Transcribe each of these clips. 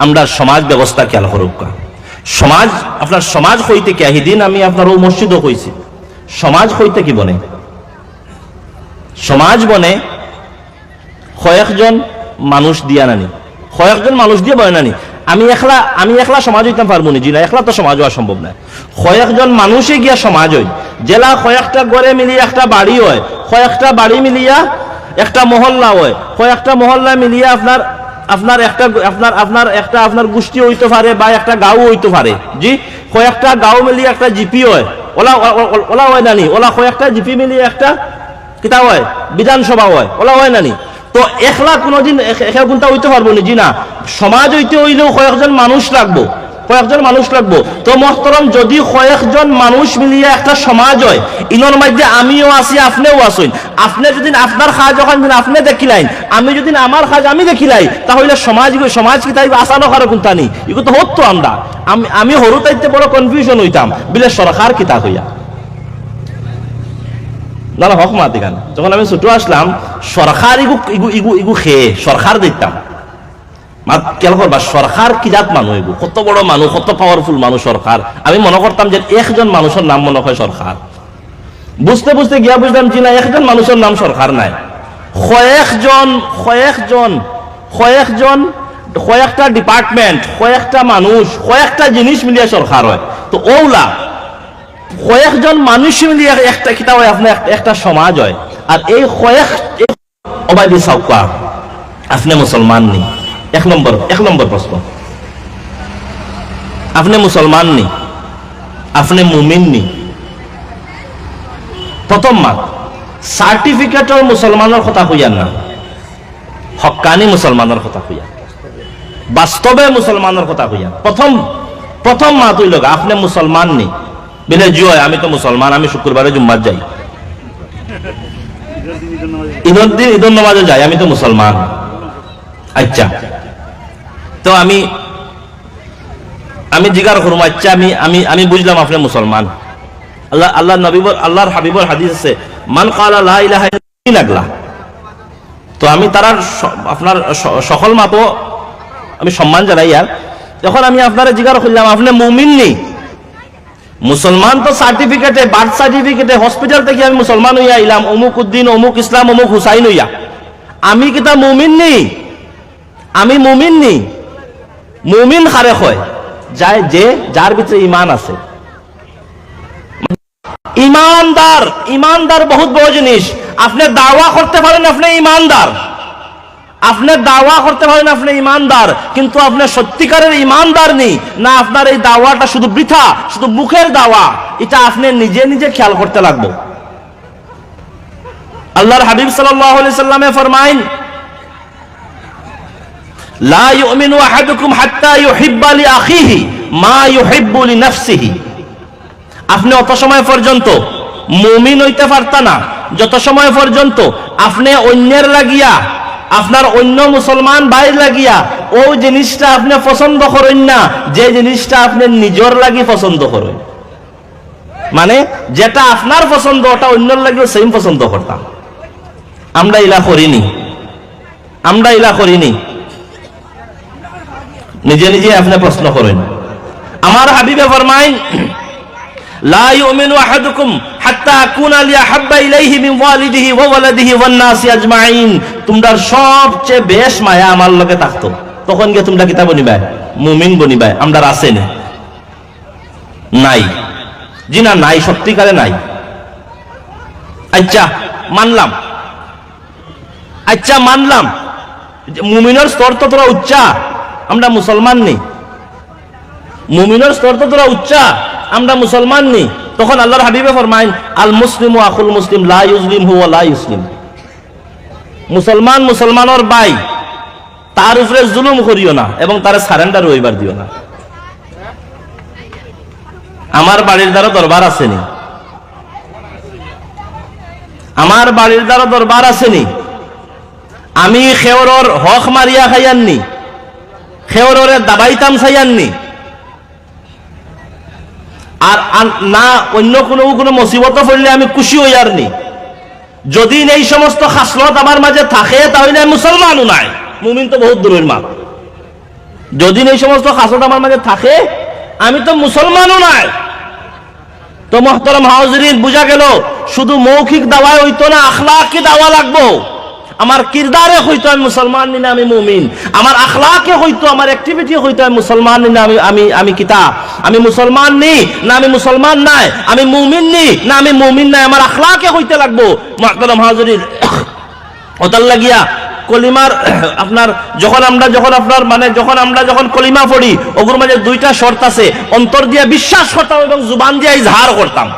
আমরা সমাজ ব্যবস্থা খেয়াল করুক। সমাজ আপনার সমাজ হইতে কি আহিদিন আমি আপনার ও মসজিদও কইছি, সমাজ হইতে কি বনে? সমাজ বনে কয়েকজন মানুষ দিয়া নানি, কয়েকজন মানুষ দিয়ে বনে নানি। আমি একলা সমাজ হইতাম পারবো নি? জি না, একলা তো সমাজ হওয়া সম্ভব নয়। কয়েকজন মানুষে গিয়া সমাজ হই, জেলা কয়েকটা গড়ে মিলিয়ে একটা বাড়ি হয়, কয়েকটা বাড়ি মিলিয়া একটা মহল্লা হয়, কয়েকটা মহল্লা মিলিয়ে আপনার গোষ্ঠী হইতে পারে বা একটা গাঁও হইতে পারে। জি, কয়েকটা গাঁও মিলিয়ে একটা জিপি হয়, ওলা হয় নানি, ওলা কয়েকটা জিপি মিলিয়ে একটা কিতা হয়, বিধানসভা হয়, ওলা হয় নানি। তো একলা কোনোদিন কোনটা হইতে পারবো না? জি না, সমাজ হইতে হইলেও কয়েকজন মানুষ লাগবো, কয়েকজন মানুষ লাগবো। তো মোহতরম, যদি কয়েকজন মানুষ মিলিয়ে একটা সমাজ হয়, ইনোর মধ্যে আমিও আছি, আপনিও আসুন। আপনি যদি আপনার কাজ যখন আপনি দেখিলাই, আমি যদি আমার কাজ আমি দেখিলাই, তাহলে সমাজ কি তাই আসানো কারো কোনটা নেই? এগুলো তো হতো। আমি হরু তাইতে বড় কনফিউশন হইতাম বিলে সরকার কিতা হইয়া না হক মাতি গান। যখন আমি ছোট আসলাম, সরকার ইগু খেয়ে সরকার দেখতাম। খেয়াল করবা, সরকার কি জাত মানুষ, এগু কত বড় মানুষ, কত পাওয়ারফুল মানুষ সরকার। আমি মনে করতাম যে একজন মানুষের নাম মনে হয় সরকার। বুঝতে বুঝতে গিয়া বুঝলাম জি না, একজন মানুষের নাম সরকার নাই, কয়েকটা ডিপার্টমেন্ট, কয়েকটা মানুষ, কয়েকটা জিনিস মিলিয়ে সরকার হয়। তো ওলা কয়েকজন মানুষ মিলিয়ে একটা কিতা হয়, আপনার একটা সমাজ হয়। আর এই অবাধি সাউকা আপনি মুসলমান নি? এক নম্বর প্রশ্ন, আপনি মুসলমান নি? আপনি মুমিন নি? প্রথম মাত সার্টিফিকেটর মুসলমানের কথা হইয়ার না, হক্কানি মুসলমানের কথা হইয়া, বাস্তবে মুসলমানের কথা হইয়া। প্রথম মাত হইল আপনি মুসলমান নি? বলে জি হয়, আমি তো মুসলমান, আমি শুক্রবারে জুম্মার যাই, ঈদের নামাজে যাই, আমি তো মুসলমান। আচ্ছা, তো আমি জিজ্ঞার করবো, আচ্ছা আমি বুঝলাম আপনি মুসলমান। আল্লাহর হাবিবর হাদিস আছে, মান ক্বালা লা ইলাহা ইল্লাল্লাহ। তো আমি তার আপনার সকল মাতো আমি সম্মান জানাই। আর যখন আমি আপনারা জিজ্ঞাসা করলাম আপনি মুমিন নি? মুসলমান তো সার্টিফিকেটে, বার্থ সার্টিফিকেটে, হসপিটাল থেকে আমি মুসলমান হইয়া আইলাম, অমুক উদ্দিন, অমুক ইসলাম, অমুক হুসাইন হইয়া। আমি কিতা মুমিন নি? আমি মুমিন নি? মুমিন খারে হয় যার ভিতরে ইমান আছে। ইমানদার বহুত বড় জিনিস। আপনি দাওয়া করতে পারেন আপনি ইমানদার, আপনি দাওয়া করতে পারেন আপনি ইমানদার, কিন্তু আপনি সত্যিকারের ইমানদার নেই না। আপনার এই দাওয়াটা শুধু বৃথা, শুধু মুখের দাওয়া, এটা আপনি নিজে খেয়াল করতে লাগবে। আল্লাহর হাবিব সাল্লাল্লাহু আলাইহি সাল্লামে ফরমাইন, লা ইউমিনু আহাদুকুম হাত্তা ইউহিব্বা লিআখিহি মা ইউহিব্বু লিনাফসিহি। আপনি অত সময় পর্যন্ত মুমিন হইতে পারতা না যত সময় পর্যন্ত আপনি অন্যের লাগিয়া, আপনার অন্য মুসলমান ভাই লাগিয়া ও জিনিসটা আপনি পছন্দ করেন না যে জিনিসটা আপনি নিজের লাগি পছন্দ করেন। মানে যেটা আপনার পছন্দ ওটা অন্যের লাগিও সেম পছন্দ করতাম। আমরা ইলা করিনি। নিজে আপনি প্রশ্ন করেন। আমার হাবিবে ফরমাইন, লা ইউমিনু আহাদুকুম হাত্তা আকুনা লিয়াহাব্বা ইলাইহি মিন ওয়ালিদিহি ওয়া ওয়ালাদিহি ওয়ান নাসি আজমাইন। তোমরা সবচেয়ে বেশ মায়া আমার লগে থাকতো, তখন গিয়ে তোমরা কিতা বনিবা? মুমিন বনিবা। আমরা আছে নাই? জি না, নাই, সত্যিকারে নাই। আচ্ছা মানলাম মুমিনের স্তর তো তোরা উচ্চা, আমরা মুসলমান নেই। মুমিনের স্তর তো তোরা উচ্চা, আমরা মুসলমান নেই। তখন আল্লাহর হাবিবে ফরমাইন, আল মুসলিমু আখুল মুসলিম লা ইউজলিমহু ওয়া লা ইউসলিম। মুসলমানের ভাই, তার উপরে জুলুম করিও না এবং তার সারেন্ডার হইবার দিও না। আমার বাড়ির দ্বারা দরবার আসেনি, আমার বাড়ির দ্বারা দরবার আসেনি, আমি খেওরর হক মারিয়া খাইয়াননি, খেওররে দাবাইতাম চাইয়াননি। আর না অন্য কোনো মুসিবত পড়লে আমি খুশি হইয়ারনি। যদি এই সমস্ত খাসলত আমার মাঝে থাকে তাহলে আমি মুসলমানও নাই, মুমিন তো বহুত দূরের মাপ। যদি এই সমস্ত খাসত আমার মাঝে থাকে, আমি তো মুসলমানও নাই। তো মুহতারাম হাজিরিন, বুঝা গেল শুধু মৌখিক দাওয়া হইতো না, আখলাকি দাওয়া লাগবো। আমার কিরদারে হইতো আমি মুসলমান নি না আমি মুমিন, আমার আখলাকে হইতো, আমার অ্যাক্টিভিটি হইতো আমি মুসলমান নি না আমি কিতা, আমি মুসলমান নি না আমি মুসলমান নাই, আমি মুমিন নি না আমি মুমিন নাই, আমার আখলাকে হইতে লাগবো। মুহতারাম হাজিরিন, ওটার লাগিয়া কলিমার আপনার যখন আমরা যখন কলিমা পড়ি, ওগুর মাঝে দুইটা শর্ত আছে। অন্তর দিয়া বিশ্বাস করতাম এবং জুবান দিয়া ইজহার করতাম।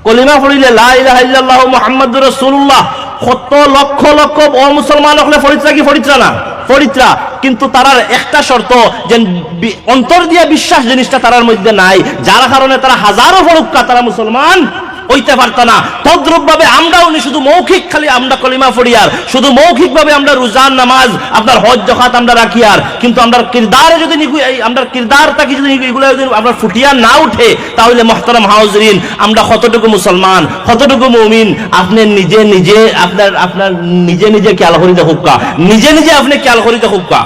কলিমা পড়িলে লা ইলাহা ইল্লাল্লাহু মুহাম্মাদুর রাসূলুল্লাহ, কত লক্ষ লক্ষ অমুসলমান হলে ফরিত্রা কি ফরিত্রা না ফরিত্রা, কিন্তু তারার একটা শর্ত যে অন্তর দিয়া বিশ্বাস জিনিসটা তারার মধ্যে নাই, যার কারণে তারা হাজারো ফরুক্কা তারা মুসলমান হইতে পারত না। তদ্রুপ ভাবে আমরাও শুধু মৌখিক খালি আমরা কলিমা পড়ি আর শুধু মৌখিক ভাবে আমরা রোজার নামাজ আপনার হজ জাকাত আমরা রাখি আর, কিন্তু আমরা কিরদারে যদি আমরা কিরদারটাকে যদি এগুলো যদি আমরা ফুটিয়া না উঠে, তাহলে মুহতারাম হাজিরিন আমরা কতটুকু মুসলমান কতটুকু মুমিন আপনি নিজে নিজে আপনার নিজে নিজে খেয়াল করিতে হুক্কা, নিজে নিজে আপনি খেয়াল করিতে হুক্কা।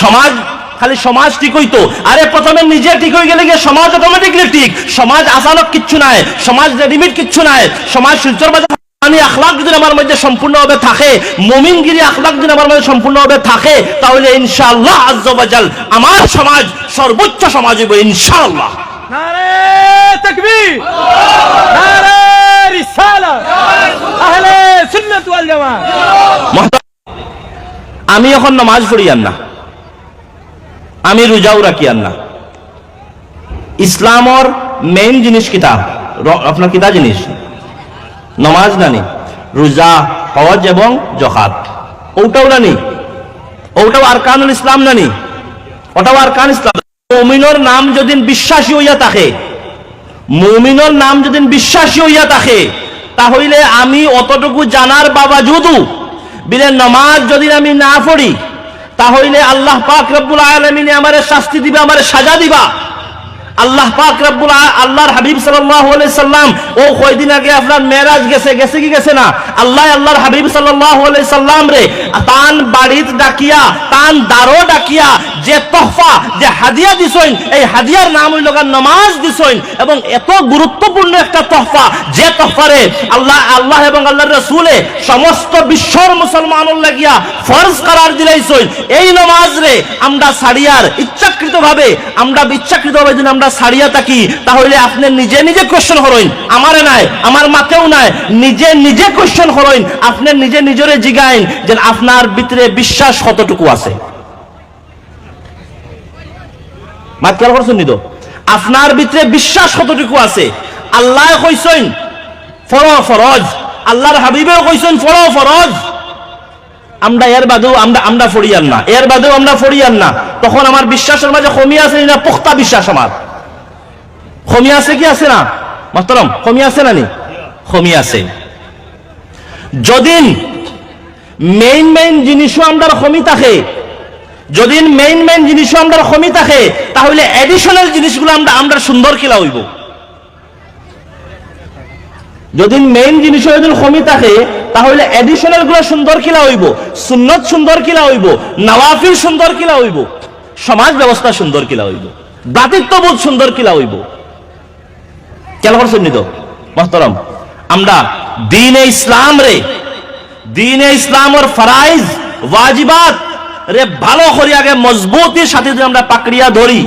সমাজ খালি সমাজ ঠিক হইতো, আরে প্রথমে নিজে ঠিক হয়ে গেলে গিয়ে সমাজ অটোমেটিকলি ঠিক। সমাজ আচানক কিচ্ছু নাই, সমাজ রেডিমেড কিচ্ছু নাই। সমাজ শিলচর বাজার আখলাক যদি আমার মধ্যে সম্পূর্ণভাবে থাকে, মুমিনগিরি আখলাক যদি আমার মধ্যে সম্পূর্ণভাবে থাকে, তাহলে ইনশাআল্লাহ আজ্জা ওয়া জাল আমার সমাজ সর্বোচ্চ সমাজ হইব ইনশাআল্লাহ। নারে তাকবীর, নারে রিসালাত, আহলে সুন্নাত ওয়াল জামাত। আমি এখন নামাজ পড়ি আর না, আমি রোজাও রাখি আর না। ইসলামর মেইন জিনিস কিতা, আপনার কিতা জিনিস, নমাজ নানি, রোজা, হজ এবং জাকাত, ওটাও নানি, ওটাও আরকানুল ইসলাম নানি, ওটাও আরকান ইসলাম। মুমিনের নাম যদি বিশ্বাসী হইয়া থাকে, মুমিনের নাম যদি বিশ্বাসী হইয়া থাকে, তাহলে আমি অতটুকু জানার বাবাজুদু বিলে নামাজ যদি আমি না পড়ি, তাহলে আল্লাহ পাক রব্বুল আলামিন আমারে শাস্তি দিবা, আমারে সাজা দিবা। আল্লাহ পাক রব্বুল আল্লাহর হাবিব সাল্লাল্লাহু আলাইহি সাল্লাম ও কয়দিন আগে আপনার মেরাজ গেছে কি গেছে না, আল্লাহর হাবিব সাল্লাল্লাহু আলাইহি সাল্লাম রে তান বাড়িত ডাকিয়া, তান দারো ডাকিয়া যে তোহফা যে হাদিয়া দিছেন, এই হাদিয়ার নাম হইল নামাজ দিছেন। এবং এত গুরুত্বপূর্ণ একটা তোহফা, যে তোহফারে আল্লাহ এবং আল্লাহর রাসূলে সমস্ত বিশ্বর মুসলমানের লাগিয়া ফরজ করার দিলাইছেন। এই নামাজ রে আমরা সারিয়ার ইচ্ছাকৃতভাবে যদি আমরা সারিয়া থাকি, তাহলে আপনি নিজে নিজে কোশ্চেন করেন, আমারে নাই, আমার মাতেও নাই, নিজে নিজে কোশ্চেন করেন, আপনি নিজে নিজরে জিগাইন যে আপনার ভিতরে বিশ্বাস কতটুকু আছে। মাত খেয়াল করছেন নি তো, আপনার ভিতরে বিশ্বাস কতটুকু আছে। আল্লাহ কইছেন ফরো ফরজ, আল্লাহর হাবিবেও কইছেন ফরো ফরজ, আমরা এর বাদেও আমরা ফড়িয়ান না, এর বাদেও আমরা ফড়িয়ান না। তখন আমার বিশ্বাসের মাঝে কমি আছে না পুখতা বিশ্বাস, আমার কমি আছে কি আছে না মুহতারাম, কমি আছে না নি, কমি আছে। যদি মেইন জিনিসও আমরা কমি থাকে, যদি মেইন জিনিসও আমরা কমি থাকে, তাহলে এডিশনাল জিনিসগুলো আমরা সুন্দর কিলা হইব। যদি মেইন জিনিসও যদি কমি থাকে, তাহলে এডিশনাল গুলো সুন্দর কিলা হইব, সুন্নত সুন্দর কিলা হইব, নওয়াফিল সুন্দর কিলা হইব, সমাজ ব্যবস্থা সুন্দর কিলা হইব, ভ্রাতৃত্ববোধ সুন্দর কিলা হইব। খেয়াল করছেন নি তো মুহতারাম, আমরা দ্বীনে ইসলামের ফরাইজ ওয়াজিবাত রে ভালো করে আগে মজবুতির সাথে যদি আমরা পাকড়িয়া ধরি,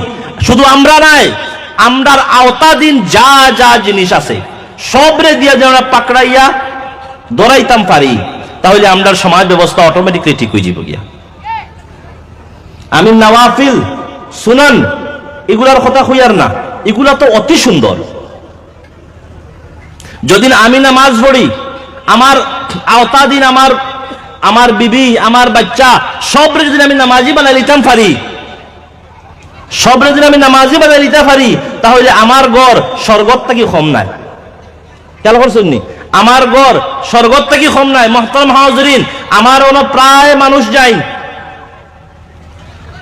শুধু আমরা নাই, আমরার আওতাধীন যা যা জিনিস আছে সবরে দিয়ে যদি আমরা পাকড়াইয়া ধরাইতাম পারি, তাহলে আমরা সমাজ ব্যবস্থা অটোমেটিকলি ঠিক হয়ে যাব গিয়া। আমি নওয়াফিল সুনান এগুলার কথা কইয়ার না, এগুলা তো অতি সুন্দর। যদি আমি নামাজ পড়ি, আমার আওতাধীন আমার বিবি, আমার বাচ্চা সবরে যদি আমি নামাজি বানাই লিতাম পারি, সবরে যদি আমি নামাজি বানাই লিতে পারি, তাহলে আমার ঘর স্বর্গত থেকে কম নাই। খেয়াল করছেন নি, আমার ঘর স্বর্গত থেকে কম নাই। মুহতারাম হাজিরিন, আমার প্রায় মানুষ যাই,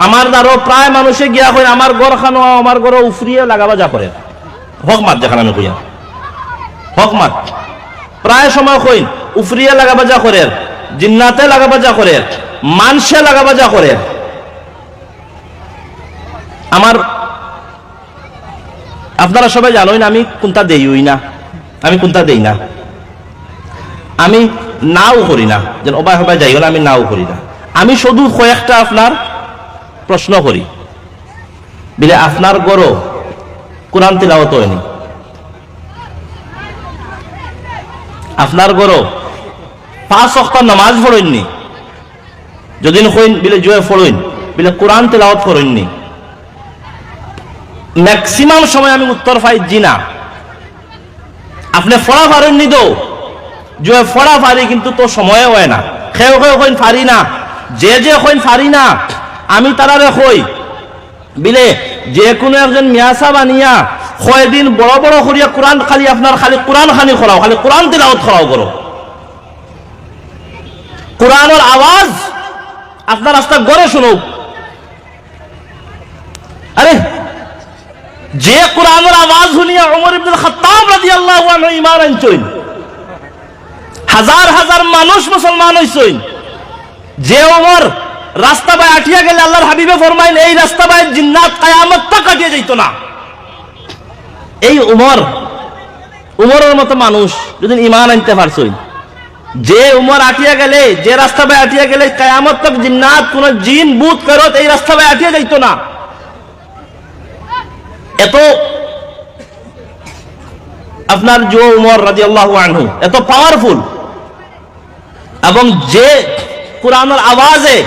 আমার দ্বারা প্রায় মানুষে গিয়া কই আমার ঘর খানো, আমার ঘর উফরিয়ে লাগাবা যা করে হক মাত, যেখানে আমি কইয়া হক মাত প্রায় সময় কইন উফরিয়ে লাগাবা যা করে, জিন্নাতে লাগাবা যা করে, মানুষে লাগাবাজা করে। আমার আপনারা সবাই জানেন আমি কোনটা দেই না, আমি কোনটা দেই না, আমি নাও করি না, যেন অবাই হবাই যাই না, আমি নাও করি না। আমি শুধু কয়েকটা আপনার প্রশ্ন করি, বিলে আপনার গড় কোরআন তিলাওয়াত হয়নি, আপনার গড় 5 ওয়াক্ত নামাজ পড়েননি, যদি কইন বিলে জয় পড়েন, বিলে কোরআন তিলাওয়াত করেননি, ম্যাক্সিমাম সময় আমি উত্তর পাই জি না। আপনি ফড়া পারেননি তো জয় ফড়া পারি, কিন্তু তো সময় হয় না। খেয়ে কইন পারি না, যে কইন পারি না, আমি তারারে কই বিলে যে কোনো একজন মিয়াসা বানিয়া কয়দিন বড় বড় করিয়া কোরআন খালি আপনার খালি কোরআন খানি করাও, খালি কোরআন তিলাওয়াত করাও করো। কোরআনের আওয়াজ আপনার রাস্তা গড়ে শুনুক। আরে যে কোরআনের আওয়াজ শুনিয়া ওমর ইবনে খাত্তাব রাদিয়াল্লাহু আনহু ঈমান আনছেন, হাজার হাজার মানুষ মুসলমান হইছেন। যে ওমর রাস্তা বাই আটিয়া গেলে আল্লাহর হাবিবে ফরমাইন এই রাস্তা বাই জিন্নাত কিয়ামত তক কাটিয়ে যাইতো না। এই উমরের মতো মানুষ যদি ঈমান আনতে পারছেন, যে উমর আটিয়া গেলে, যে রাস্তা বাই আটিয়া গেলে কিয়ামত তক জিন্নাত কোন জিন ভূত ফেরত এই রাস্তা বাই আটিয়া যাইতো না। এত আপনার যে উমর রাদিয়াল্লাহু আনহু এত পাওয়ারফুল, এবং যে কোরআনের আওয়াজে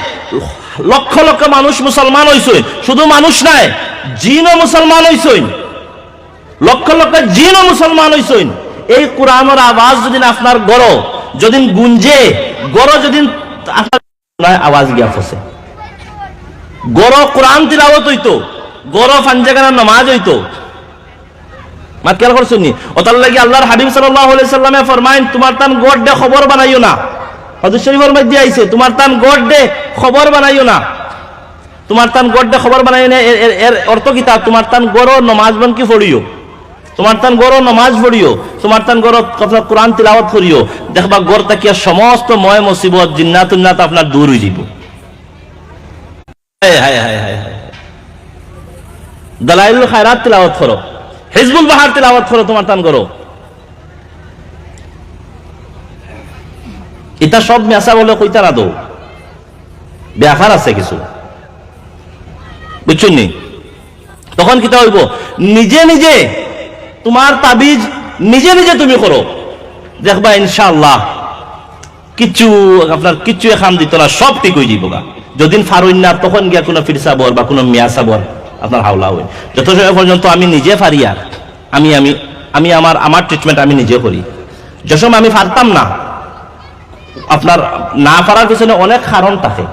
লক্ষ লক্ষ মানুষ মুসলমান হইছে, শুধু মানুষ নাই জিনও মুসলমান হইছে, লক্ষ লক্ষ জিনও মুসলমান হইছে। এই কোরআনের আওয়াজ যদি আপনার গড় যদি গুঞ্জে, গড় যদি আপনার আওয়াজ গিয়া ফসে, গড় কোরআন তিলাওয়াত হইতো, গড় ফাঞ্জাগানার নামাজ হইতো। মাত খেয়াল করছেন নি? ওতার লাগি আল্লাহর হাবিব সাল্লাল্লাহু আলাইহি সাল্লামে ফরমাইন তোমার তান গড় দে খবর বানাইও না। হাদিস শরীফের মধ্যে আইছে তোমার তান গড় দে খবর বানাইও না, তোমার তান গড় দে খবর বানাইও না। এর অর্থ কি? তা তোমার তান গড় নামাজ বন কি পড়িও, তোমার তান গড় নামাজ পড়িও, তোমার তান গড় কোরআন তিলাওয়াত করিও, দেখবা গড় তাকিয়া সমস্ত ময় মুসিবত জিন্নাতুন্নাত আপনার দূর হয়ে যাব। হায় হায় হায় হায় হায়। দালাইলুল খায়রাত তিলাওয়াত করো, হিজবুল বাহার তিলাওয়াত করো, তোমার তান করো। এটা সব মেসা বলে কইতা না দো, ব্যাপার আছে কিছু, বুঝছেন নি? তখন কিতা হইব, নিজে নিজে তোমার তাবিজ নিজে নিজে তুমি করো, দেখবা ইনশাআল্লাহ কিচ্ছু আপনার কিচ্ছু এখান দিত না, সব ঠিক হয়ে যাইব। যদিন ফারুন না তখন গিয়া কোনো ফিরসাবর বা কোনো মিয়াসাবর আপনার হাওলা হয়। যত সময় পর্যন্ত আমি নিজে পারি, আর আমি আমি আমি আমার ট্রিটমেন্ট আমি নিজে করি। যে সময় আমি পারতাম না, আপনার না পারার পিছনে অনেক কারণ থাকে,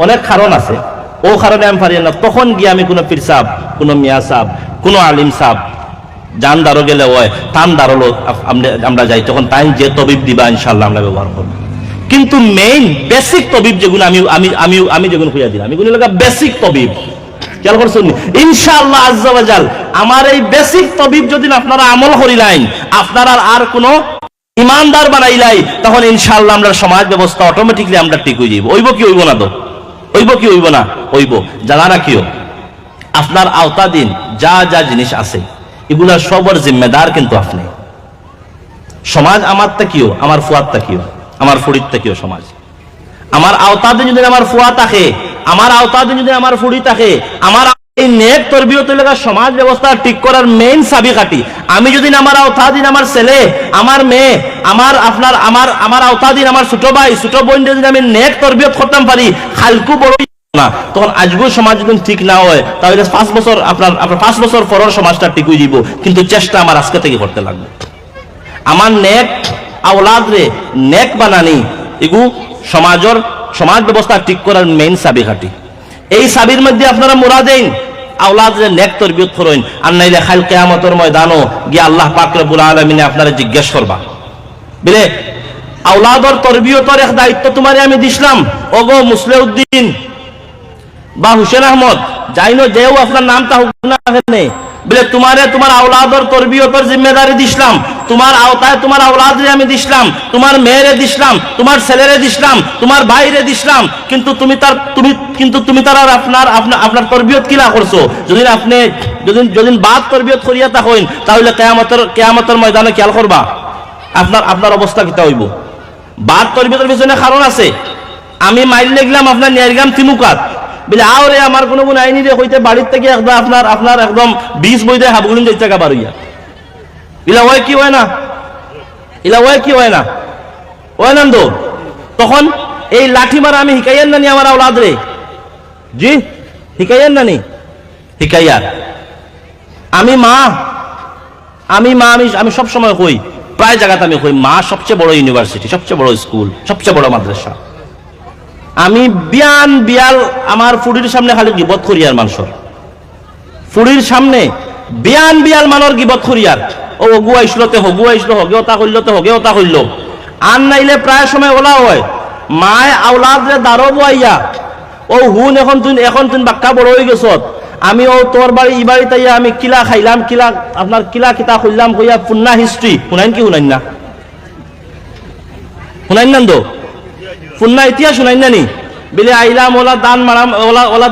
অনেক কারণ আছে, ও কারণে আমি পারি না, তখন গিয়ে আমি কোনো পীর সাহেব, কোনো মিয়া সাহেব, কোনো আলিম সাহেব জান দারো গেলে হয় টান দাঁড়ালো আমরা যাই, তখন তাই যে তবিব দিবা ইনশাল্লাহ আমরা ব্যবহার করবো। কিন্তু মেইন বেসিক তবিব যেগুলো আমি আমি আমি আমি যেগুলো খুঁজে দিলাম, এগুলো লাগা বেসিক তবিব। খেয়াল করছেন ইনশাআল্লাহ আজ্জা ওয়া জাল, আমার এই বেসিক তবিব যদি আপনারা আমল করিলেন, আপনারা আর কোনো ইমানদার বানাইলাই, তখন ইনশাআল্লাহ আমরা সমাজ ব্যবস্থা অটোমেটিকলি আমরা ঠিক হয়ে যাইব। হইব কি হইব না? তো হইব কি হইব না? হইব। জানা রাখিও আপনার আওতাধীন যা যা জিনিস আছে এগুলা সবার জিম্মেদার কিন্তু আপনি। সমাজ আমার তাকিও, আমার ফুয়ার তাকিও, আমার ফুড়ির তাকিও সমাজ। আমার আওতাধীন যদি আমার ফুয়া থাকে, আমার আওতাধীন যদি আমার ফুড়ি থাকে, আমার এই নেক তরবিয়ত লাগা সমাজ ব্যবস্থা ঠিক করার মেইন চাবিকাঠি আমি যদি আমার আওতাধীন আমার ছেলে, আমার মেয়ে, আমার আপনার আমার আওতাধীন আমার ছোট ভাই, ছোট বোন যদি আমি নেক তরবিয়ত করতাম পারি, খালকু বড় না, তখন আজকেও সমাজ যদি ঠিক না হয়, তাহলে 5 বছর আপনার 5 বছর পরের সমাজটা ঠিক হয়ে যাব। কিন্তু চেষ্টা আমার আজকে থেকে করতে লাগবে। আমার নেক আওলাদ রে নেক বানানি, এগু সমাজ ব্যবস্থা ঠিক করার মেইন চাবিকাঠি। এই চাবির মধ্যে আপনারা মুরা দেন, আওলাদ রে নেক তরবিয়ত করেন, আর নাইলে কাল কিয়ামতের ময়দানও গিয়ে আল্লাহ পাক রব্বুল আলামিন আপনারা জিজ্ঞেস করবা, বলে আওলাদর তরবিয়তের এক দায়িত্ব তোমারে আমি দিছিলাম, ওগো মুসলিউদ্দিন বা হুসেন আহমদ, যাইনো যেও আপনার নামটা হোক না, বলে তোমারে তোমার আওলাদর তরবিয়তের জিম্মেদারি দিছিলাম, তোমার আওতায় তোমার আওলাদরে আমি দিছিলাম, তোমার মেয়েরে দিছিলাম, তোমার ছেলেরে দিছিলাম, তোমার ভাইরে দিছিলাম, কিন্তু তুমি তার আর আপনার তরবিয়ত কিলা করছো? যদি বাদ তরবিয়ত করিয়া তা হইন, তাহলে কিয়ামতের ময়দানে খেয়াল করবা আপনার অবস্থা কিতা হইব। বাদ তরবিয়তের পিছনে কারণ আছে। আমি মাইল লাগলাম আপনার নিয়ারগাম তিমুকাত, বলে আওরে আমার কোনো গুণ আইনি রে হইতে বাড়ির থেকে একদম আপনার একদম 20 বই দেয় হাবগুলিন যাইতে টাকা বাড়িয়া ইলা ওই কি হয় না, ওই নন্দ। তখন এই লাঠি মারা আমি হিকাইয়ার নানি আমার আওলাদ রে, জি হিকাইয়ার নানি হিকাইয়ার। আমি সব সময় কই, প্রায় জায়গাতে আমি কই, মা সবচেয়ে বড় ইউনিভার্সিটি, সবচেয়ে বড় স্কুল, সবচেয়ে বড় মাদ্রাসা। আমি বিয়াল আমার ফুড়ির সামনে খালি গিবত করিয়ার মানুষের, ফুড়ির সামনে বিয়াল মানর গিবত করিয়ার, ও অগু আইসলতে হগু আইসলো, হগে ওটা করলতে হগে ওটা করল। আর নাইলে প্রায় সময় ওলা হয় মায় আওলাদ রে দাঁড়ো বইয়া, ও হুন এখন তুই বাক্কা বড় হয়ে গেছ, আমি ও তোর বাড়ি ই বাড়ি তাইয়া আমি কিলা খাইলাম, আপনার কিলা কিতা খুললাম কইয়া পুন্না হিস্ট্রি শুনাইন কি শুনাইন না তো পুন্না ইতিহাস শুনাইন না নি? বলে আইলাম ওলা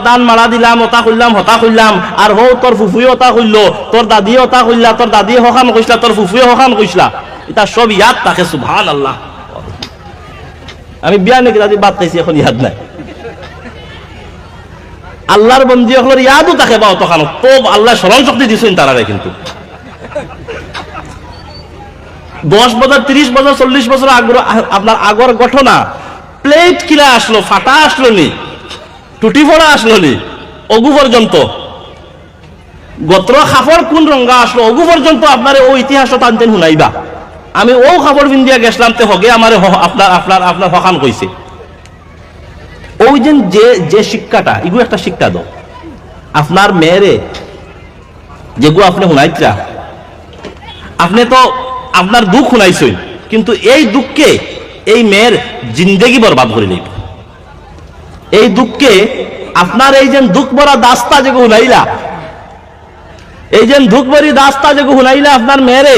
দান মারা দিলাম, ওটা খুললাম হতা খুললাম, আর হো তোর ফুফুয়ে ওটা খুললো, তোর দাদিয়ে ওটা খুললা, তোর দাদিয়ে হকাম কইসলা, তোর ফুফুয়ে হকাম কইসলা। এটা সব ইয়াদ থাকে, সুবহানাল্লাহ। আমি বিয়া নাকি দাদি বাদ খাইছি, এখন ইয়াদ নাই। আল্লাহর বন্দী হলোর ইয়াদও থাকে বা অতখানো তো আল্লাহ স্মরণ শক্তি দিচ্ছেন তারারে। কিন্তু 10 বছর 30 বছর 40 বছর আপনার আগর ঘটনা, প্লেট কিলা আসলো, ফাটা আসলো নি, টুটি ফোড়া আসলো নি, অগু পর্যন্ত গোত্র খাফর কোন রঙা আসলো, অগু পর্যন্ত আপনার ও ইতিহাস টানতেন শুনাইবা। আমি ও খাবার পিন্দিয়া গেছিলাম তে হগে আমার আপনার হকান কইছে। ওই যে শিক্ষাটা, এগুলো একটা শিক্ষা দাও আপনার মেয়েরে, যেগুলো আপনি শুনাইছা, আপনি তো আপনার দুঃখ শুনাইছেন, কিন্তু এই দুঃখকে এই মেয়ের জিন্দেগি বরবাদ করে নেব। এই দুঃখকে আপনার এই যে দুঃখ ভরা দাস্তা যেগুলো শুনাইলা, এই যে দুঃখ ভরি দাস্তা যেগুলো শুনাইলা আপনার মেয়েরে,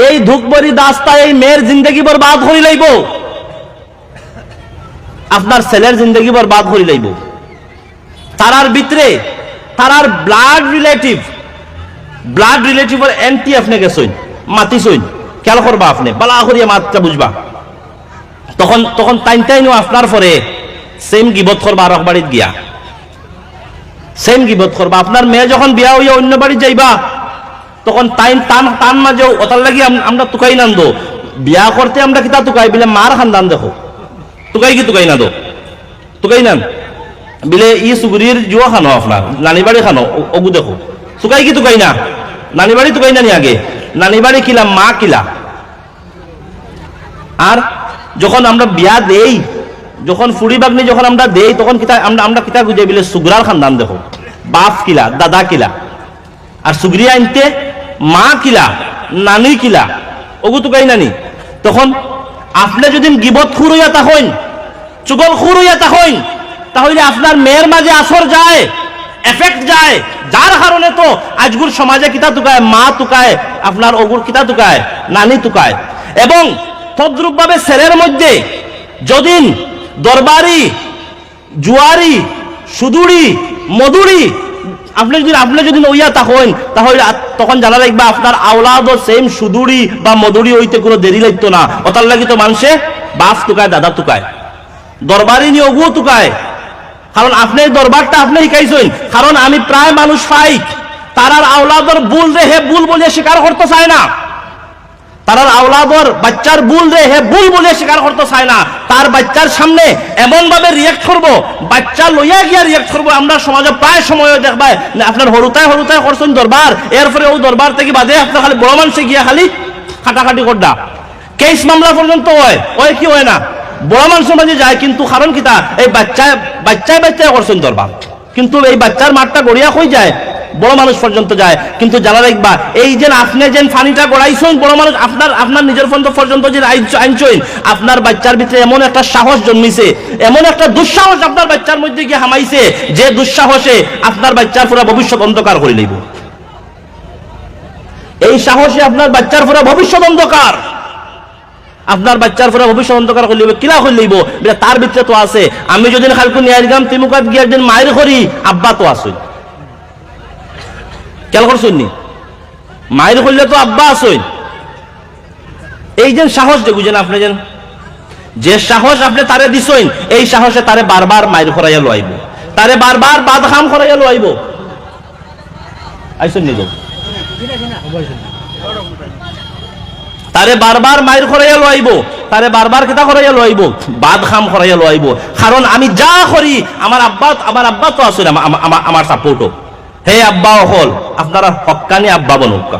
এই দুঃখ ভরি দাস্তা এই মেয়ের জিন্দেগি বরবাদ করে লইব, আপনার ছেলের জিন্দগি বরবাদ করে লইব। তারার ভিতরে তারার ব্লাড রিলেটিভের এন্টি আপনি গেছেন, মাতিছেন, খেয়াল করবা আপনি বালা করিয়া মাত্রা বুঝবা। তখন টাইনও আপনার পরে সেম গিবত করবা, আর বাড়িতে গিয়া সেম গিবত করবা। আপনার মেয়ে যখন বিয়া হইয়া অন্য বাড়ি যাইবা, তখন টান মাঝেও ওটার লাগি আমরা তুকাই নান্দো। বিয়া করতে আমরা কিতা তুকাই বিলে মার খানদান দেখো, তুকাই না দো, তুকাই নান বিলে ই সুগুরির জুয়া খানো, আপনার নানি বাড়ি খানো, অগু দেখো তুকাই না, নানি বাড়ি তুকাই না নি, আগে নানি বাড়ি কিলা, মা কিলা। আর যখন আমরা বিয়া দেই, যখন ফুড়ি বাগনি যখন আমরা দেই, তখন আমরা কিতা বুঝে বিলে সুগরার খানদান দেখো, বাপ কিলা, দাদা কিলা। আর সুগরি আনতে মা কিলা, নানি কিলা, অগু তুকাই নানি। তখন আপনি যদি গিবত খুর হইয়া থাকেন, চুগল খুর হইয়া থাকেন, তাহলে আপনার মেয়ের মাঝে আসর যায়, এফেক্ট যায়, যার কারণে তো আজগুর সমাজে কিতা তুকায়, মা তুকায়, আপনার অগুর কিতা তুকায়, নানি তুকায়। এবং তদ্রুপ ভাবে ছেলের মধ্যে যদিন দরবারি, জুয়ারি, সুদুরি, মধুরি আপনি যদি ওইয়া থাকেন, তাহলে তখন জানা লাগবে আপনার আওলাদও সেম সুদুরি বা মধুরি হইতে কোনো দেরি লাগতো না। ওটার লাগি তো মানুষে বাপ তুকায়, দাদা তুকায়, দরবারি নিয়ে অগুও তুকায়, কারণ আপনি দরবারটা আপনি শিখাইছেন। কারণ আমি প্রায় মানুষ পাই, তারার আওলাদর ভুল রে হে ভুল বলে স্বীকার করতে চায় না, তারার আওলাদর বাচ্চার ভুল রে হে ভুল বলে স্বীকার করতে চায় না। তার বাচ্চার সামনে এমন ভাবে রিয়েক্ট করবো, বাচ্চা লইয়া গিয়া রিয়েক্ট করবো। আমরা সমাজে প্রায় সময় দেখবাই আপনার হরুতায় করছেন দরবার, এরপরে ও দরবার থেকে বাদে আপনার খালি বড় মানুষে গিয়া খালি খাটাখাটি করডা, কেস মামলা পর্যন্ত হয় কি হয় না, বড় মানুষের মাঝে যায়। কিন্তু কারণ কিতা, এই বাচ্চায় করছেন দরবার, কিন্তু এই বাচ্চার মাঠটা গড়িয়া হয়ে যায়, বড় মানুষ পর্যন্ত যায়। কিন্তু জানা রাখবা, এই যে আপনি যে ফানিটা গড়াইছেন, বড় মানুষ আপনার নিজের পর্যন্ত যে আইনছেন, আপনার বাচ্চার ভিতরে এমন একটা সাহস জন্মিছে, এমন একটা দুঃসাহস আপনার বাচ্চার মধ্যে গিয়ে হামাইছে, যে দুঃসাহসে আপনার বাচ্চার পুরো ভবিষ্যৎ অন্ধকার করে লইব। এই সাহসে আপনার বাচ্চার পুরা ভবিষ্যৎ অন্ধকার, আপনার বাচ্চার পুরা ভবিষ্যৎ অন্ধকার করলে কিলা করলেইব তার ভিতরে তো আছে। আমি যদি খালকু নিয়ারগাম তিমুকাত গিয়ে একদিন মায়ের করি, আব্বা তো আসই, খেয়াল করছেন নি? মায়ের করলে তো আব্বা আসই। এই যে সাহস যে বুঝেন আপনি, যে সাহস আপনি তারে দিছেন, এই সাহসে তারে বারবার মায়ের করাইয়া লইব, তারে বারবার বাদ খাম করাইয়া লইব। আইসন নি তারে বারবার মায়ের করাইয়া লইব, তারে বারবার কেটা করাইয়া লইব, বাদ খাম করাইয়া লইব। কারণ আমি যা করি আমার আব্বা তো আসলে আমার সাপোর্টও। হে আব্বা হল আপনারা হক্কানি আব্বা বনৌকা,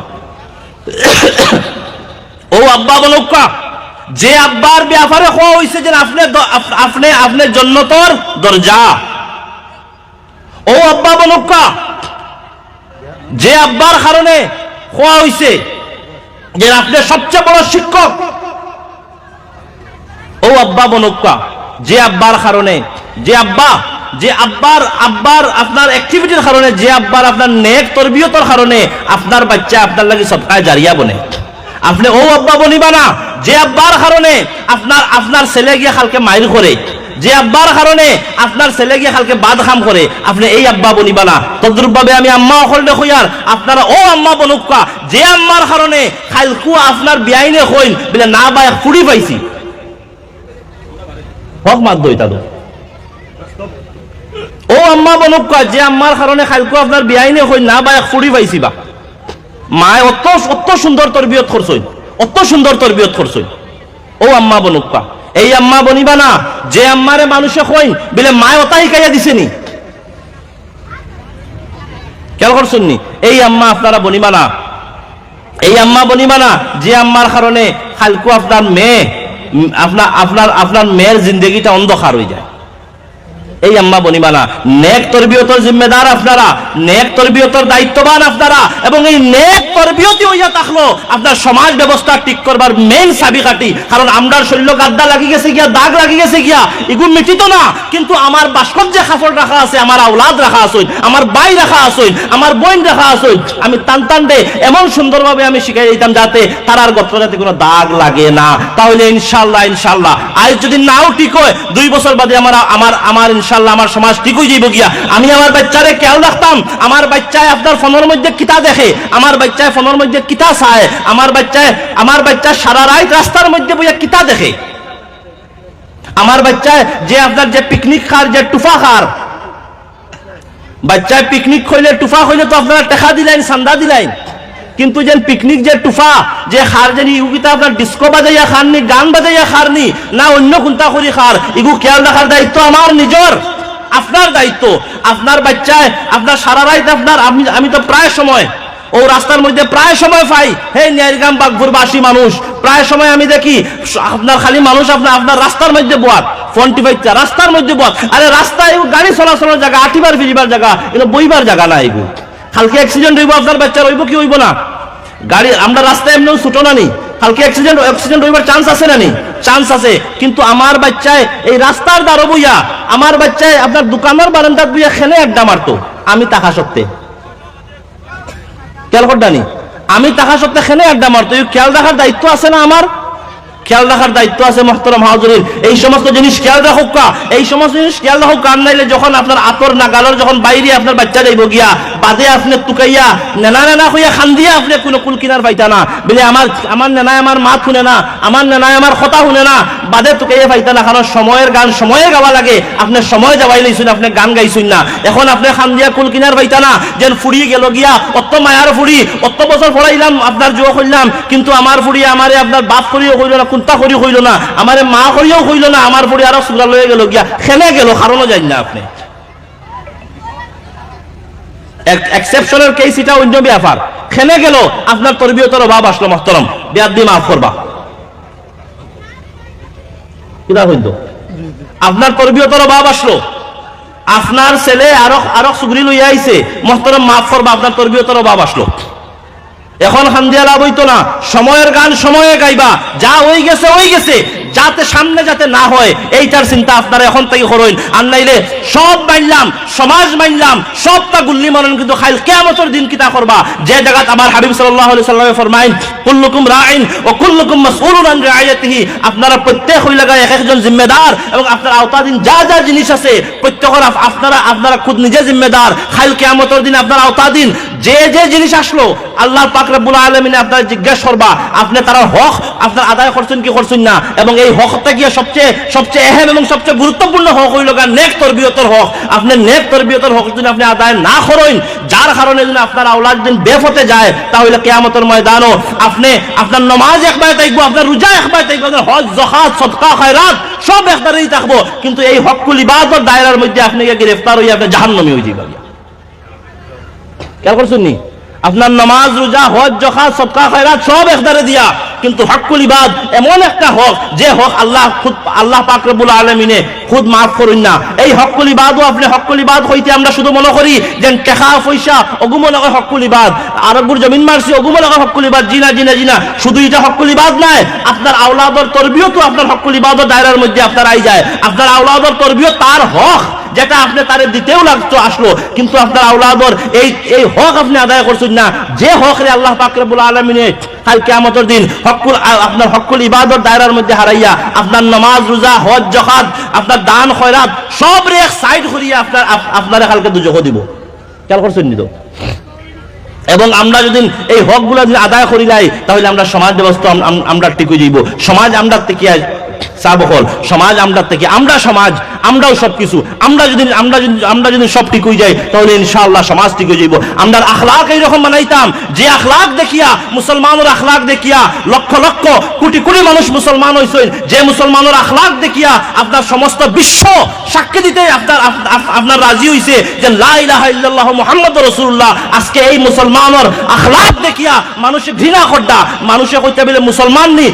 ও আব্বা বনৌকা যে আব্বার ব্যাপারে হওয়া হয়েছে যে আপনি জন্নতর দরজা। ও আব্বা বনৌকা যে আব্বার কারণে হওয়া হয়েছে যে আপনি সবচেয়ে বড় শিক্ষক। ও আব্বা বনৌকা যে আব্বার কারণে, যে আব্বার আপনার অ্যাক্টিভিটির কারণে, যে আব্বার আপনার নেক তরবিয়তের কারণে আপনার বাচ্চা আপনার লাগি সদকায়ে জারিয়া বনে। আপনি ও আব্বা বনিবা না যে আব্বার কারণে আপনার ছেলে গিয়ে কালকে মাইর করে, যে আব্বার কারণে আপনার ছেলে গিয়ে কালকে বাদ খাম করে, আপনি এই আব্বা বনিবা না। তদ্রুপ ভাবে আমি আম্মা অকল দেখুয়ার আপনারা ও আম্মা বনুকা যে আম্মার কারণে কালকু আপনার বিয়াইনে হইন বলে না বা এক ফুড়ি পাইছি হক মাত দই তাদের। ও আম্মা বনুকা যে আম্মার কারণে কালকু আপনার বিয়াইনে হইন না বা এক ফুড়ি পাইছি বা মায় অত সুন্দর তরবিয়ত করছই, অত সুন্দর তরবিয়ত করছই। ও আম্মা বনুকা এই আম্মা বনিবা না যে আম্মারে মানুষে কইন বলে মায় ওটা শিখাইয়া দিছেনি, খেয়াল করছেন নি? এই আম্মা আপনারা বনিবা না, এই আম্মা বনিবা না যে আম্মার কারণে কালকু আপনার মেয়ে আপনার মেয়ের জিন্দগিটা অন্ধকার হয়ে যায়। এই আম্মা বনিবা না। নেক তরবিয়তের জিম্মেদার আপনারা, নেক তরবিয়তের দায়িত্ববান আপনারা, এবং এই নেক তরবিয়তই হইয়া থাকলো আপনার সমাজ ব্যবস্থা ঠিক করবার মেইন চাবিকাঠি। কারণ আমরার শরীর গাদ্দা লাগি গেছে গিয়া, দাগ লাগি গেছে গিয়া, এগুলো মিটিত না, কিন্তু আমার বাসকত যে কাপড় রাখা আছে, আমার আওলাদ রাখা আছে, আমার ভাই রাখা আছে, আমার বোন রাখা আছে, আমি টান দে এমন সুন্দরভাবে আমি শিখাই দিতাম যাতে তারার গত্রজাতে কোনো দাগ লাগে না। তাহলে ইনশাল্লাহ আজ যদি নাও ঠিক হয় 2 বছর বাদে আমার ইনশাল্লাহ আমার সমাজ ঠিক হয়ে যাইব গিয়া। আমি আমার বাচ্চারে খেয়াল রাখতাম, আমার বাচ্চায় আপনার ফোনের মধ্যে কিতা দেখে, আমার বাচ্চায় ফোনের মধ্যে কিতা চায়, আমার বাচ্চা সারা রাত রাস্তার মধ্যে বইয়া কিতা দেখে, আমার বাচ্চায় যে আপনার যে পিকনিক খার, যে টুফা খার, বাচ্চায় পিকনিক হইলে টুফা হইলে তো আপনারা টেকা দিলেন, চান্দা দিলেন, কিন্তু যে পিকনিক যে টুফা যে খার জানি ইগুকিতা আপনার ডিস্কো বাজাইয়া খাননি, গান বাজাইয়া খারনি না অন্য কোনটা করি খার, ইগু খেয়াল রাখার দায়িত্ব আমার নিজের, আপনার দায়িত্ব। আপনার বাচ্চায় আপনার সারা রাত আপনার আমি তো প্রায় সময় ও রাস্তার মধ্যে প্রায় সময় পাই, হে নিয়ারগাম বাগপুরবাসী মানুষ প্রায় সময় আমি দেখি আপনার খালি মানুষ আপনার রাস্তার মধ্যে বোয়াত ফোন টিপাইতে, রাস্তার মধ্যে বোয়াত। আরে রাস্তায় গাড়ি চলাচলের জায়গা, আঠিবার ফিরিবার জায়গা, কিন্তু বইবার জায়গা না। এগুলো কালকে অ্যাক্সিডেন্ট হইব, আপনার বাচ্চার হইব কি হইব না? গাড়ি আমরা রাস্তায় এমনিও ছুটো না নি, কালকে অ্যাক্সিডেন্ট হইবার চান্স আছে না নি? চান্স আছে। কিন্তু আমার বাচ্চায় এই রাস্তার দ্বারা বইয়া, আমার বাচ্চায় আপনার দোকানের বারান্দাত বইয়া খেলে আড্ডা মারতো, আমি টাকা সত্ত্বে খেয়াল করতানি, আমি টাকা সত্ত্বে খেলে আড্ডা মারতো। খেয়াল রাখার দায়িত্ব আছে না আমার? খেয়াল রাখার দায়িত্ব আছে মহতরম হাজরিন। এই সমস্ত জিনিস খেয়াল রাখুক, এই সমস্ত জিনিস খেয়াল রাখুক। কান নাইলে যখন আপনার আতর নাগালর যখন বাইরে আপনার বাচ্চা যাইব গিয়া, বাদে আপনি তুকাইয়া নেনা হইয়া খান দিয়া আপনি কোনো কুল কিনার পাইতা না, বলে আমার নেনায় আমার মাত শুনে না, আমার নেনায় আমার কথা শুনে না, বাদে তুকাইয়া পাইতা না। কারণ সময়ের গান সময়ে গাওয়া লাগে, আপনি সময় যাবাই লইছেন, আপনি গান গাইছেন না, এখন আপনি খান দিয়া কুল কিনার পাইতা না। যেন ফুড়িয়ে গেল গিয়া, অত মায়ার ফুড়ি, অত বছর পড়াইলাম আপনার জুয়া করলাম, কিন্তু আমার ফুড়ি আমারে আপনার বাপ করিও কইল না, কোনটা করি হইল না, আমারে মা করিও হইল না, আমার ফুড়ি আরো সুগা লয়ে গেল গিয়া, খেলে গেল, কারণও জানি না আপনি। এক্সেপশনের কেস, এটা অন্য ব্যাপার। খেলে গেল, আপনার তরবিয়তের অভাব আসলো মহতরম, বেয়াদবি মাফ করবা, কিনা হইতো আপনার তরবিয়তের অভাব আসলো, আপনার ছেলে আরো সুগরি লইয়া আইছে মহতরম, মাফ করবা, আপনার তরবিয়তের অভাব আসলো। এখন খান্দিয়া লাভ হইতো না, সময়ের গান সময়ে গাইবা, যা হয়ে গেছে হয়ে গেছে, যাতে সামনে যাতে না হয় এইটার চিন্তা আপনারা এখন থেকে করুন। আর নাইলে সব মানলাম, সমাজ মানলাম, সবটা গুল্লি মানেন, কিন্তু খাইল কিয়ামতের দিন কিতা করবা? যে জায়গাত আমার হাবিব সাল্লাল্লাহু আলাইহি সাল্লামে ফরমাইন কুল্লুকুম রাইন ওয়া কুল্লুকুম মাসউলুন আন রাইয়াতিহি, আপনারা প্রত্যেক হই লাগা এক একজন জিম্মেদার, এবং আপনার আওতাধীন যা যা জিনিস আছে প্রত্যেকের আপনারা খুদ নিজে জিম্মেদার। খাইল কিয়ামতের দিন আপনার আওতাধীন যে যে জিনিস আসলো আল্লাহ পাক রব্বুল আলামিনে আপনারা জিজ্ঞাসা করবা আপনি তার হক আপনার আদায় করছেন কি করছেন না। এবং এই হকটা গিয়ে সবচেয়ে এহেম এবং সবচেয়ে গুরুত্বপূর্ণ হক হইল নেক তরবিয়তের হক। আপনি নেক তরবিয়তের হক যদি আপনি আদায় না করেন, যার কারণে যদি আপনার আওলাদ দিন বেফতে যায়, তাহলে কিয়ামতের ময়দানও আপনি আপনার নামাজ একবার থাকবো, আপনার রোজা একবার থাকবো, আপনার হজ যাকাত সদকা খায়রাত সব একবারেই থাকবো, কিন্তু এই হকুল ইবাদত দায়রার মধ্যে আপনি গ্রেফতার হয়ে আপনি জাহান্নামী হয়ে যাবেন। খেয়াল করছেন নি? আপনার নামাজ রোজা হজ যাকাত সদকা খায়রাত সব একবারে দিয়া, কিন্তু হকুল ইবাদ এমন একটা হক যে হক আল্লাহ পাক রব্বুল আলামিনে খুদ মাফ করুন না। এই হকুল ইবাদও আপনি হকুল ইবাদ হইতে আমরা শুধু মনে করি যে টাকা পয়সা ওগু মনে করে হকুল ইবাদ, আরবুর জমিন মারছি ওগু মনে করে হকুল ইবাদ। জিনা জিনা জিনা শুধু এটা হকুল ইবাদ নাই, আপনার আওলাদর তরবিয়তও আপনার হকুল ইবাদত দায়রার মধ্যে আপনার আই যায়। আপনার আওলাদর তরবিয়ত তার হক যেটা আপনি তারে দিতেও লাগতো আসলো, কিন্তু আপনার আওলাদর এই হক আপনি আদায় করছেন না, যে হক রে আল্লাহ পাক রব্বুল আলামিনে কাল কিয়ামতের দিন আপনার হকুল ইবাদত দায়রার মধ্যে হারাইয়া আপনার নামাজ রোজা হজ যাকাত আপনার দান খয়রাত সব রে এক সাইড করিয়া আপনারা কালকে দুজক দিব। খেয়াল করছেন নি তো? এবং আমরা যদি এই হকগুলো যদি আদায় করি যাই, তাহলে আমরা সমাজ ব্যবস্থা আমরা টিকে যাইব। সমাজ আমরা থেকে সাবকল সমাজ আমরা থেকে আমরা সমাজ আমরাও সবকিছু আমরা যদি সব ঠিক হয়ে যাই, তাহলে ইনশাআল্লাহ সমাজ ঠিক হয়ে যাইব। আমরা আখলাক এইরকম বানাইতাম যে আখলাক দেখিয়া মুসলমানের আখলাক দেখিয়া লক্ষ লক্ষ কোটি কোটি মানুষ মুসলমান হইছেন, যে মুসলমানের আখলাক দেখিয়া আপনার সমস্ত বিশ্ব সাক্ষী দিতে আপনার রাজি হইছে যে লা ইলাহা ইল্লাল্লাহু মুহাম্মাদুর রাসূলুল্লাহ। আজকে এই মুসলমানের আখলাক দেখিয়া মানুষে ঘৃণা করদা, মানুষে কইতে বলে মুসলমান নি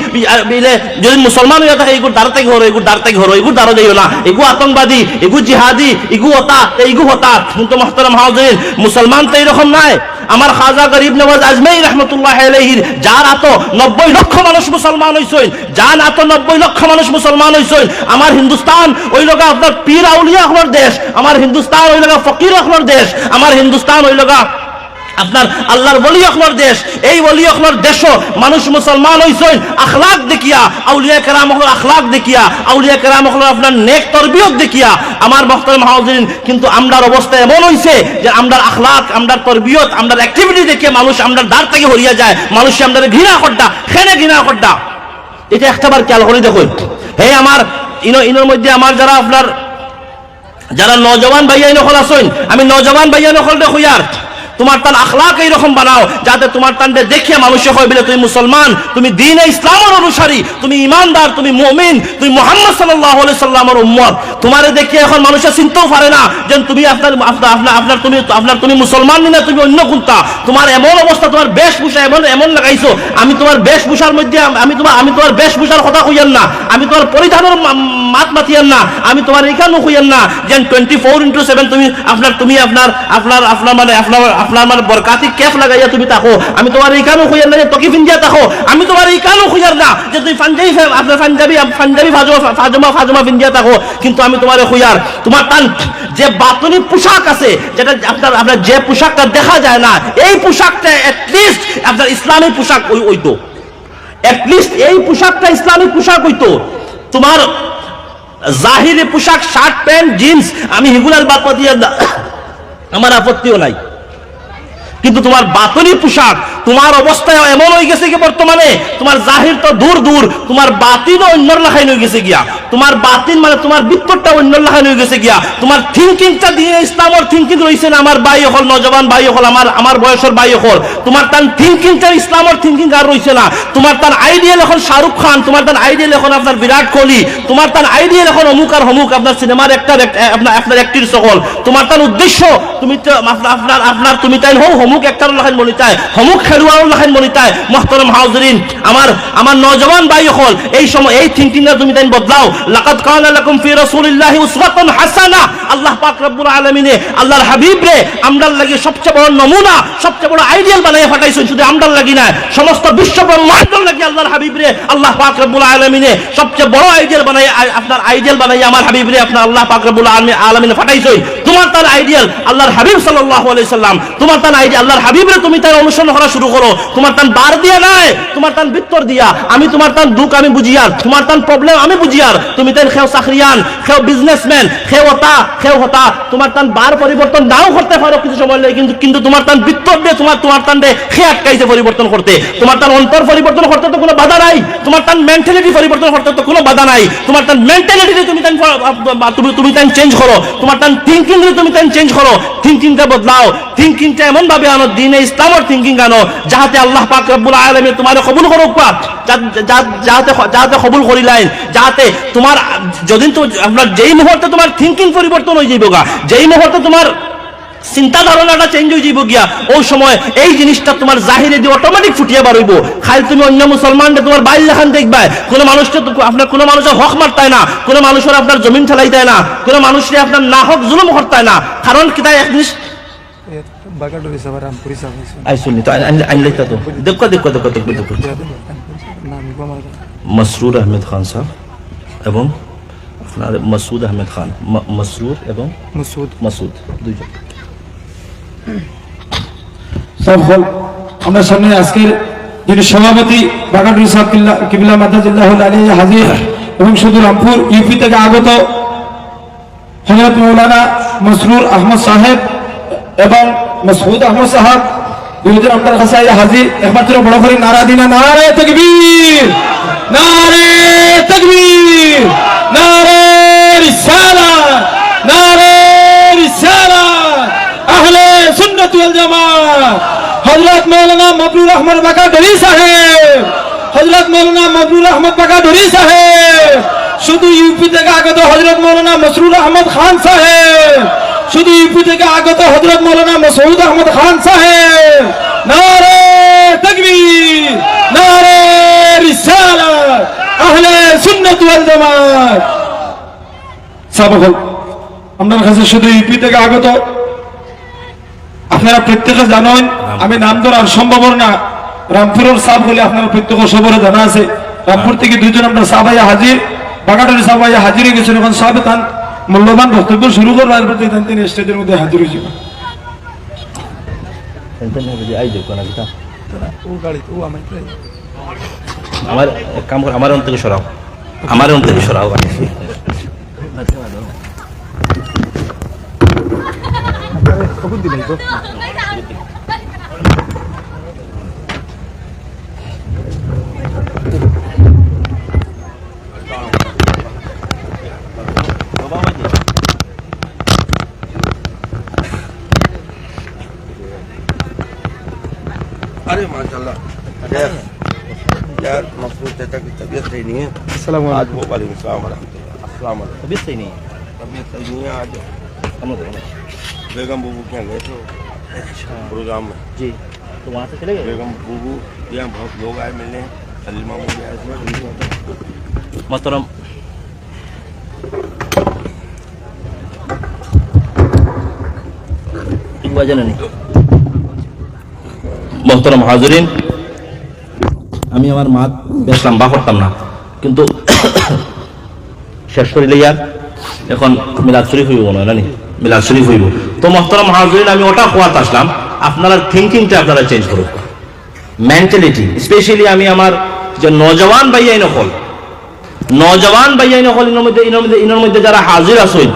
বিলে যদি মুসলমান হইয়া থাকে এগুলো দাঁড়াতে ঘর এগুলো দাঁড়াতে ঘর এগুলো দাঁড়া যাইও না, এগুলো আতঙ্কবাদী এগু জিহাদি এগু হতা এইগু হতা। কিন্তু মুহতারাম হাজিরিন, মুসলমান তো এরকম নাই। আমার খাজা গরিব নওয়াজ আজমাই রহমতুল্লাহ আলাইহির যার আতো 90 লক্ষ মানুষ মুসলমান হইছেন, যার আতো 90 লক্ষ মানুষ মুসলমান হইছেন। আমার হিন্দুস্তান ওই লগা আপনার পীর আউলিয়া হওয়ার দেশ, আমার হিন্দুস্তান ওই লগা ফকির হওয়ার দেশ, আমার হিন্দুস্তান ওই লগা আপনার আল্লাহর ওলি হওয়ার দেশ। এই ওলি হওয়ার দেশও মানুষ মুসলমান হইছেন আখলাক দেখিয়া, আউলিয়া কেরাম হল আখলাক দেখিয়া, আউলিয়া কেরাম হল আপনার নেক তরবিয়ত দেখিয়া। আমার মুহতারাম হাজিরিন, কিন্তু আমরার অবস্থা এমন হইছে যে আমরার আখলাক আমরার তরবিয়ত আমরার অ্যাক্টিভিটি দেখে মানুষ আমরার দ্বার থেকে হরিয়া যায়, মানুষ আমরার ঘৃণা করদা খেনে ঘৃণা করদা। এটা একটাবার খেয়াল করে দেখুন। হে আমার ইনোর মধ্যে আমার যারা নওজওয়ান ভাইয়া নকল আছেন, আমি নওজওয়ান ভাইয়া নকল দেখো ইয়ার তোমার তান আখলাক এইরকম বানাও যাতে তোমার তানকে দেখিয়ে মানুষে হয় বলে তুমি মুসলমান, তুমি দ্বীনে ইসলামের অনুসারী, তুমি ইমানদার, তুমি মুমিন, তুমি মুহাম্মদ সাল্লাল্লাহু আলাইহি সাল্লামের উম্মত। তোমারে দেখে এখন মানুষে চিনতেও পারে না যে তুমি তুমি মুসলমান না, তুমি অন্য কোনটা। তোমার এমন অবস্থা, তোমার বেশভূষা এমন লাগাইছো। আমি তোমার বেশভূষার মধ্যে আমি তোমার বেশভূষার কথা কইয়ান না, আমি তোমার পরিধানের মাত মাতিয়ান না, আমি তোমার এখানেও কইয়ান না যে 24/7 তুমি আপনার মানে বরকাতি কেফ লাগাইয়া তুমি থাকো। আমি তোমার এই কানও খুঁজার না যে তকি ফিন্দিয়া থাকো, আমি তোমার এই কানও খুঁজার না যে তুমি পাঞ্জাবি ফাজমা ফিন্দিয়া থাকো। কিন্তু আমি তোমার খুঁজার তোমার তান যে বাতনি পোশাক আছে, যেটা আপনার যে পোশাকটা দেখা যায় না, এই পোশাকটা এটলিস্ট আপনার ইসলামী পোশাক হইতো, এটলিস্ট এই পোশাকটা ইসলামী পোশাক হইতো। তোমার জাহিরি পোশাক শার্ট প্যান্ট জিন্স আমি হিগুলার বাদ দিয়া আমার আপত্তিও নাই, কিন্তু তোমার বাতনি পোশাক তোমার অবস্থায় এমন হয়ে গেছে কি বর্তমানে তোমার জাহির তো দূর দূর, তোমার বাতিনও অন্যর লাখাই হয়ে গেছে গিয়া। তোমার বাতিন মানে তোমার ভিতরটা অন্যর লাখাই হয়ে গেছে গিয়া। তোমার থিঙ্কিংটা দিয়ে ইসলামের থিঙ্কিং রয়েছে না। আমার ভাই হল নজওয়ান ভাই হল আমার বয়সের ভাই হল, তোমার তার থিঙ্কিংটা ইসলামের থিঙ্কিং আর রয়েছে না। তোমার তার আইডিয়াল এখন শাহরুখ খান, তোমার তার আইডিয়াল এখন আপনার বিরাট কোহলি, তোমার তার আইডিয়াল এখন অমুক আর হমুক আপনার সিনেমার একটা আপনার একটির সকল। তোমার তার উদ্দেশ্য তুমি তুমি তাই হও হমুক একটা লাখান মনে চায়, হমুক খেলোয়াড় লাখান মনে চায়। মুহতারাম হাজিরিন, আমার নওজওয়ান ভাই হল এই সময় এই থিঙ্কিংটা তুমি তাই বদলাও। লাকাদ কানা লাকুম ফি রাসূলিল্লাহি উসওয়াতুন হাসানাহ। আল্লাহ পাক রব্বুল আলামিনে আল্লাহর হাবিব রে আমরার লাগি সবচেয়ে বড় নমুনা, সবচেয়ে বড় আইডিয়াল বানাইয়া পাঠাইছেন। শুধু আমরার লাগি না, সমস্ত বিশ্ব ব্রহ্মাণ্ডর লাগি আল্লাহর হাবিব রে আল্লাহ পাক রব্বুল আলামিনে সবচেয়ে বড় আইডিয়াল বানাইয়া, আপনার আইডিয়াল বানাইয়া আমার হাবিব রে আপনার আল্লাহ পাক রব্বুল আলামিনে পাঠাইছেন। তোমার তার আইডিয়াল আল্লাহর হাবিব সাল্লাল্লাহু আলাইহি সাল্লাম, তোমার তার আইডিয়াল আল্লাহর হাবিব রে তুমি তার অনুসরণ করা শুরু করো। তোমার তার বার দিয়া নাই, তোমার তার ভিতর দিয়া। আমি তোমার তার দুঃখ আমি বুঝিয়ার, তোমার তার প্রবলেম আমি বুঝিয়ার। তুমি তাই খেও চাকরিয়ান, খেও বিজনেসম্যান, খেও হতা তোমার তার বার পরিবর্তন নাও করতে পারো কিছু সময় লাগে, কিন্তু তোমার তার ভিতর দিয়ে তোমার তার খেয়ে আটকাইছে পরিবর্তন করতে। তোমার তার অন্তর পরিবর্তন করতে তো কোনো বাধা নাই, তোমার তার মেন্টালিটি পরিবর্তন করতে তো কোনো বাধা নাই। তোমার তার মেন্টালিটি তুমি তাই চেঞ্জ করো, তোমার তার থিঙ্কিং তুমি তাই চেঞ্জ করো, থিঙ্কিংটা বদলাও, থিঙ্কিংটা এমন ভাবে আনো, দিনে ইসলামের থিঙ্কিং আনো, যাহাতে আল্লাহ পাক রব্বুল আলামিন তোমারে কবুল করুক, যাহাতে কবুল করিলেন, যাহাতে তোমার যদি আপনার যেই মুহূর্তে তোমার থিঙ্কিং পরিবর্তন হয়ে যাইব গা, যেই মুহূর্তে তোমার চিন্তা ধারণাটা চেঞ্জ হয়ে যাইব গিয়া, ওই সময় এই জিনিসটা তোমার জাহিরে দিয়ে অটোমেটিক ফুটিয়ে বাড়ইব। খালি তুমি অন্য মুসলমানকে তোমার বাইর লেখান দেখবা, কোনো মানুষকে আপনার কোনো মানুষের হক মারতায় না, কোনো মানুষের আপনার জমিন ঠেলাই দেয় না, কোনো মানুষকে আপনার না হক জুলুম করতায় না। কারণ কি তাই এক জিনিস মসরুর আহমেদ খান সাহেব এবং আপনার মাসুদ আহমেদ খান, মসরুর এবং মাসুদ দুইজন। আমরা সামনে আজকের যিনি সভাপতি বাগাডুরি সাহেব কিবলা মাদাজিল্লাহুল আলাইহি হাজির এবং শুধু রামপুর ইউপি থেকে আগত হযরত মাওলানা মসরুর আহমদ সাহেব এবং মাসউদ আহমদ সাহেব দুইজন আপনার কাছে হাজির। একমাত্র বড় করে নারা দিনা, নারে তাকবীর, নারে তাকবীর, নারে রিসালাত, নারে রিসালাত, আহলে সুন্নাত ওয়াল জামাত। হযরত মাওলানা মবরুর আহমদ বাগাডুরি সাহেব, হযরত মাওলানা মবরুর আহমদ বাগাডুরি সাহেব, শুধু ইউপি থেকে আগত হযরত মাওলানা মসরুর আহমদ খান সাহেব, শুধু ইউপি থেকে আগত হযরত মাওলানা মাসউদ আহমদ খান সাহেব। নারে তাকবীর, নারে রিসালাত, আহলে সুন্নাত ওয়াল জামাত। সাবকল আপনার কাছে শুধু ইউপি থেকে আগত, আপনারা প্রত্যেকে জানেন, আমি নাম ধরা সম্ভব না, রামপুরের সাহেব বলে আপনারা প্রত্যেক সবরে জানা আছে। রামপুর থেকে দুইজন আমরা সাহাবাইয়া হাজির, বাগাডুরি সাহাবাইয়া হাজির হয়ে গেছেন। এখন সাহেব তান মূল্যবান বক্তব্য শুরু করবার প্রতি তিনি স্টেজের মধ্যে হাজির হয়েছে। আমার এক কাম করে, আমার অন্তকে সরাও, আমার অন্তকে সরাও। अरे माशाल्लाह यार मसरूर चाचा की तबीयत सही नहीं है। आज वो वालेकुम सलाम अस्सलाम वालेकुम। तबीयत सही नहीं है, तबीयत सही नहीं है आज। बेगम बूबू के यहाँ गए थे प्रोग्राम में जी, तो वहाँ से चले गए। बेगम बूबू यहाँ बहुत लोग आए मिलने, सलीमा मुझे आए थे। मोहतरम মোহতরম হাজিরিন, আমি আমার মাত বেশ লম্বা করতাম না, কিন্তু শেষ করিলে ইয়ার এখন মিলাদ শরীফ হইব না, জানি মিলাদ শরীফ হইব। তো মোহতরম হাজিরিন, আমি ওটা কোয়াত আসলাম, আপনারা থিঙ্কিংটা আপনারা চেঞ্জ করুন, মেন্টালিটি। স্পেশালি আমি আমার যে নজওয়ান ভাইয়াই নকল, নজওয়ান ভাইয়াই নকল, ইনোর মধ্যে যারা হাজির আসেন,